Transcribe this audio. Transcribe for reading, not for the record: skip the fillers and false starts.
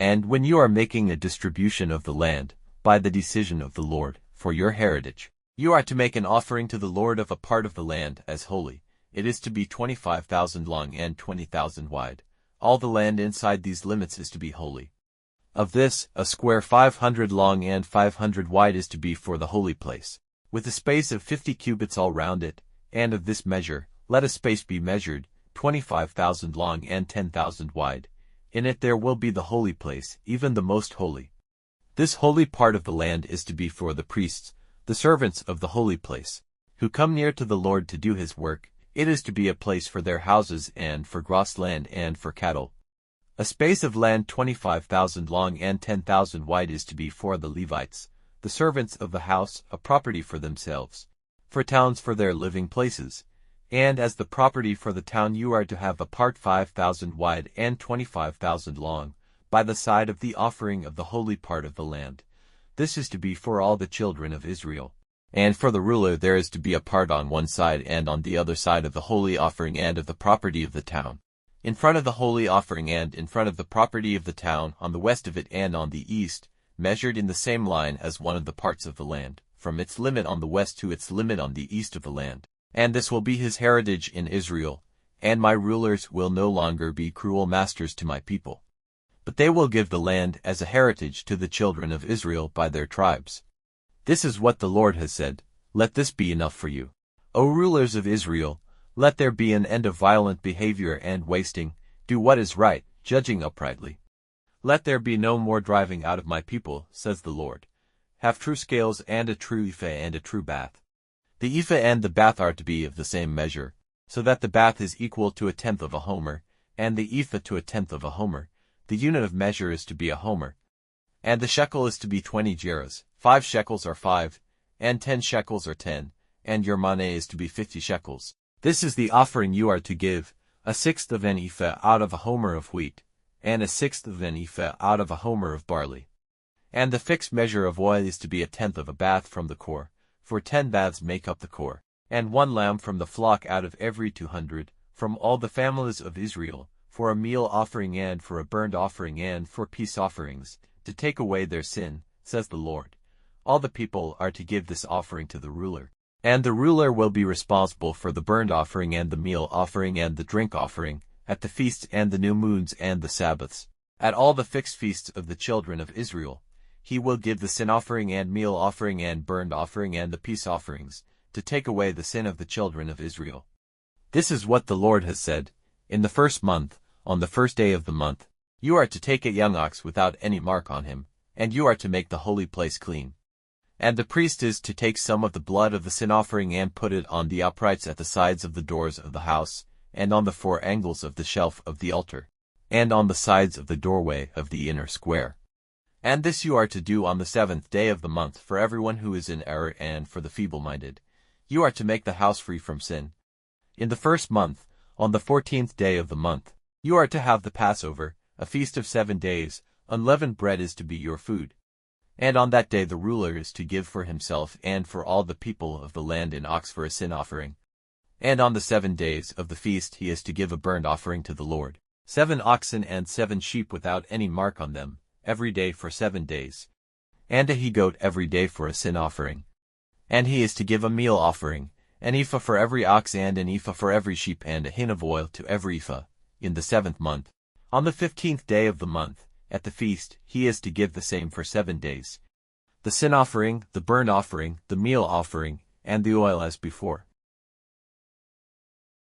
And when you are making a distribution of the land, by the decision of the Lord, for your heritage, you are to make an offering to the Lord of a part of the land as holy. It is to be 25,000 long and 20,000 wide. All the land inside these limits is to be holy. Of this, a square 500 long and 500 wide is to be for the holy place, with a space of 50 cubits all round it, and of this measure, let a space be measured, 25,000 long and 10,000 wide. In it there will be the holy place, even the most holy. This holy part of the land is to be for the priests, the servants of the holy place, who come near to the Lord to do his work. It is to be a place for their houses and for grass land and for cattle. A space of land 25,000 long and 10,000 wide is to be for the Levites, the servants of the house, a property for themselves, for towns for their living places. And as the property for the town you are to have a part 5,000 wide and 25,000 long, by the side of the offering of the holy part of the land. This is to be for all the children of Israel. And for the ruler there is to be a part on one side and on the other side of the holy offering and of the property of the town, in front of the holy offering and in front of the property of the town, on the west of it and on the east, measured in the same line as one of the parts of the land, from its limit on the west to its limit on the east of the land. And this will be his heritage in Israel, and my rulers will no longer be cruel masters to my people, but they will give the land as a heritage to the children of Israel by their tribes. This is what the Lord has said. Let this be enough for you, O rulers of Israel. Let there be an end of violent behavior and wasting. Do what is right, judging uprightly. Let there be no more driving out of my people, says the Lord. Have true scales and a true ephah and a true bath. The ephah and the bath are to be of the same measure, so that the bath is equal to 1/10 of a homer, and the ephah to 1/10 of a homer. The unit of measure is to be a homer. And the shekel is to be 20 gerahs. 5 shekels are 5, and 10 shekels are 10, and your money is to be 50 shekels. This is the offering you are to give, 1/6 of an ephah out of a homer of wheat, and 1/6 of an ephah out of a homer of barley. And the fixed measure of oil is to be 1/10 of a bath from the core, for 10 baths make up the core, and 1 lamb from the flock out of every 200, from all the families of Israel, for a meal offering and for a burnt offering and for peace offerings, to take away their sin, says the Lord. All the people are to give this offering to the ruler, and the ruler will be responsible for the burnt offering and the meal offering and the drink offering, at the feasts and the new moons and the Sabbaths, at all the fixed feasts of the children of Israel. He will give the sin offering and meal offering and burnt offering and the peace offerings, to take away the sin of the children of Israel. This is what the Lord has said. In the first month, on the first day of the month, you are to take a young ox without any mark on him, and you are to make the holy place clean. And the priest is to take some of the blood of the sin offering and put it on the uprights at the sides of the doors of the house, and on the 4 angles of the shelf of the altar, and on the sides of the doorway of the inner square. And this you are to do on the 7th day of the month for everyone who is in error and for the feeble-minded. You are to make the house free from sin. In the first month, on the 14th day of the month, you are to have the Passover, a feast of 7 days. Unleavened bread is to be your food. And on that day the ruler is to give for himself and for all the people of the land an ox for a sin offering. And on the 7 days of the feast he is to give a burnt offering to the Lord, 7 oxen and 7 sheep without any mark on them, every day for 7 days, and a he-goat every day for a sin offering. And he is to give a meal offering, an ephah for every ox and an ephah for every sheep and a hin of oil to every ephah, in the 7th month. On the 15th day of the month, at the feast, he is to give the same for 7 days. The sin offering, the burnt offering, the meal offering, and the oil as before.